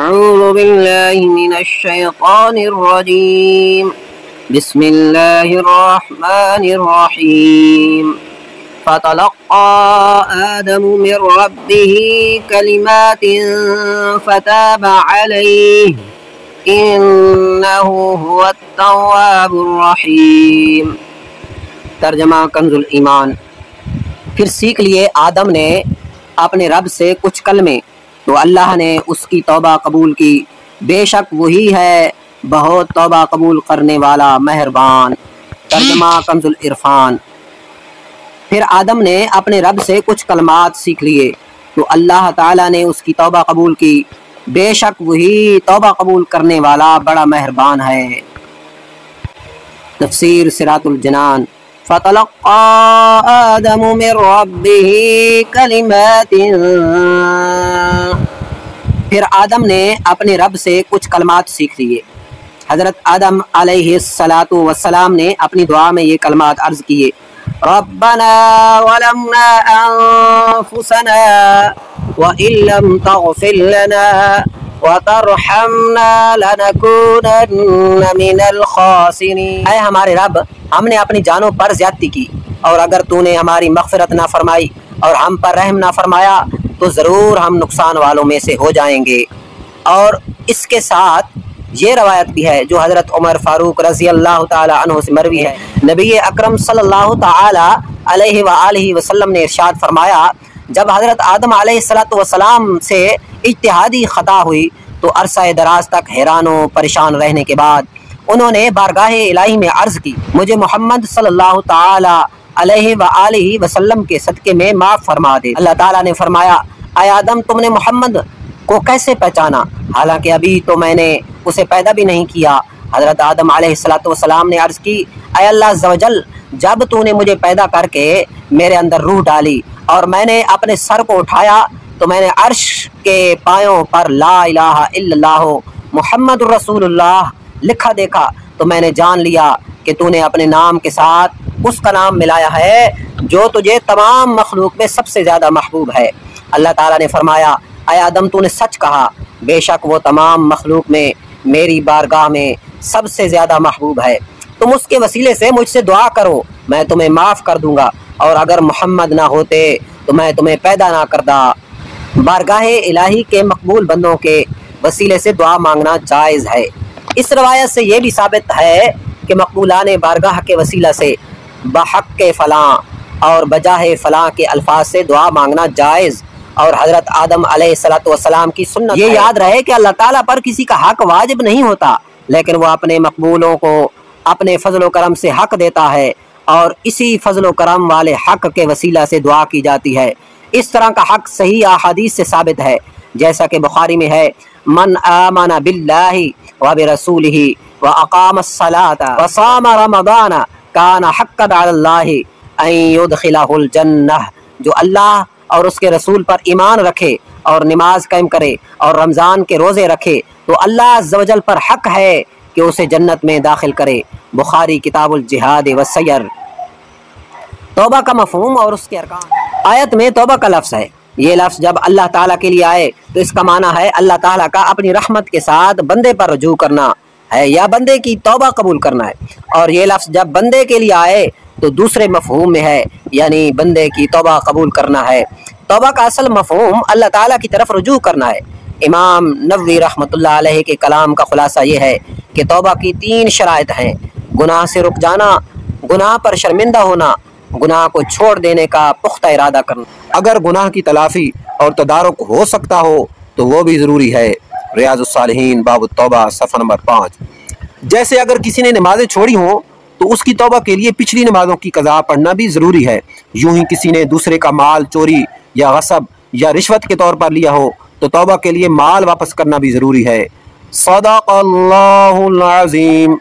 أعوذ بالله من الشيطان الرجيم بسم الله الرحمن الرحيم فتلقى آدم من ربه كلمات فتاب عليه إنه هو التواب الرحيم۔ ترجمہ کنز الایمان۔ پھر سیکھ لیے آدم نے اپنے رب سے کچھ کلمے تو اللہ نے اس کی توبہ قبول کی، بے شک وہی ہے بہت توبہ قبول کرنے والا مہربان۔ ترجمہ کنز العرفان۔ پھر آدم نے اپنے رب سے کچھ کلمات سیکھ لیے تو اللہ تعالیٰ نے اس کی توبہ قبول کی، بے شک وہی توبہ قبول کرنے والا بڑا مہربان ہے۔ تفسیر صراط الجنان۔ فَتَلَقَّى آدَمُ مِن رَّبِّهِ كَلِمَاتٍ۔ پھر آدم نے اپنے رب سے کچھ کلمات سیکھ لیے۔ حضرت آدم علیہ السلام نے اپنی دعا میں یہ کلمات عرض کیے: رَبَّنَا ظَلَمْنَا أَنفُسَنَا وَإِن لَّمْ تَغْفِرْ لَنَا وَتَرْحَمْنَا لَنَكُونَنَّ مِنَ الْخَاسِرِينَ۔ اے ہمارے رب، ہم نے اپنی جانوں پر زیادتی کی، اور اگر تو نے ہماری مغفرت نہ فرمائی اور ہم پر رحم نہ فرمایا تو ضرور ہم نقصان والوں میں سے ہو جائیں گے۔ اور اس کے ساتھ یہ روایت بھی ہے جو حضرت عمر فاروق رضی اللہ تعالی عنہ سے مروی ہے، نبی اکرم صلی اللہ تعالی علیہ وآلہ وسلم نے ارشاد فرمایا، جب حضرت آدم علیہ السلام سے اجتہادی خطا ہوئی تو عرصہ دراز تک حیران و پریشان رہنے کے بعد انہوں نے بارگاہ الہی میں عرض کی، مجھے محمد صلی اللہ تعالی علیہ وآلہ وسلم کے صدقے میں معاف فرما دے۔ اللہ تعالیٰ نے فرمایا، اے آدم، تم نے محمد کو کیسے پہچانا حالانکہ ابھی تو میں نے اسے پیدا بھی نہیں کیا؟ حضرت آدم علیہ السلام نے عرض کی، اے اللہ عز و جل، جب تو نے مجھے پیدا کر کے میرے اندر روح ڈالی اور میں نے اپنے سر کو اٹھایا تو میں نے عرش کے پایوں پر لا الہ الا اللہ محمد رسول اللہ لکھا دیکھا تو میں نے جان لیا کہ تو نے اپنے نام کے ساتھ اس کا نام ملایا ہے جو تجھے تمام مخلوق میں سب سے زیادہ محبوب ہے۔ اللہ تعالیٰ نے فرمایا، اے آدم، تو نے سچ کہا، بے شک وہ تمام مخلوق میں میری بارگاہ میں سب سے زیادہ محبوب ہے۔ تم اس کے وسیلے سے مجھ سے دعا کرو، میں تمہیں معاف کر دوں گا، اور اگر محمد نہ ہوتے تو میں تمہیں پیدا نہ کرتا۔ بارگاہ الہی کے مقبول بندوں کے وسیلے سے دعا مانگنا جائز ہے۔ اس روایت سے یہ بھی ثابت ہے کہ مقبولان بارگاہ کے وسیلہ سے بحق فلاں اور بجاہ فلاں کے الفاظ سے دعا مانگنا جائز، اور حضرت آدم علیہ السلام کی سنت یہ یاد رہے کہ اللہ تعالیٰ پر کسی کا حق واجب نہیں ہوتا، لیکن وہ اپنے مقبولوں کو اپنے فضل و کرم سے حق دیتا ہے، اور اسی فضل و کرم والے حق کے وسیلہ سے دعا کی جاتی ہے۔ اس طرح کا حق صحیح احادیث سے ثابت ہے، جیسا کہ بخاری میں ہے، من آمن باللہ وبرسولہ واقام الصلاۃ وصام رمضان کان حقا علی اللہ ان یدخلہ الجنہ۔ جو اللہ اور اس کے رسول پر ایمان رکھے اور نماز قائم کرے اور رمضان کے روزے رکھے تو اللہ عز و جل پر حق ہے کہ اسے جنت میں داخل کرے۔ بخاری کتاب الجہاد والسیر۔ توبہ کا مفہوم اور اس کے ارکان۔ آیت میں توبہ کا لفظ ہے۔ یہ لفظ جب اللہ تعالیٰ کے لیے آئے تو اس کا معنی ہے اللہ تعالیٰ کا اپنی رحمت کے ساتھ بندے پر رجوع کرنا ہے یا بندے کی توبہ قبول کرنا ہے، اور یہ لفظ جب بندے کے لیے آئے تو دوسرے مفہوم میں ہے، یعنی بندے کی توبہ قبول کرنا ہے۔ توبہ کا اصل مفہوم اللہ تعالیٰ کی طرف رجوع کرنا ہے۔ امام نووی رحمۃ اللہ علیہ کے کلام کا خلاصہ یہ ہے کہ توبہ کی 3 شرائط ہیں: گناہ سے رک جانا، گناہ پر شرمندہ ہونا، گناہ کو چھوڑ دینے کا پختہ ارادہ کرنا۔ اگر گناہ کی تلافی اور تدارک ہو سکتا ہو تو وہ بھی ضروری ہے۔ ریاض الصالحین باب التوبہ صفحہ نمبر 5۔ جیسے اگر کسی نے نمازیں چھوڑی ہوں تو اس کی توبہ کے لیے پچھلی نمازوں کی قضا پڑھنا بھی ضروری ہے۔ یوں ہی کسی نے دوسرے کا مال چوری یا غصب یا رشوت کے طور پر لیا ہو تو توبہ کے لیے مال واپس کرنا بھی ضروری ہے۔ صدق اللہ العظیم۔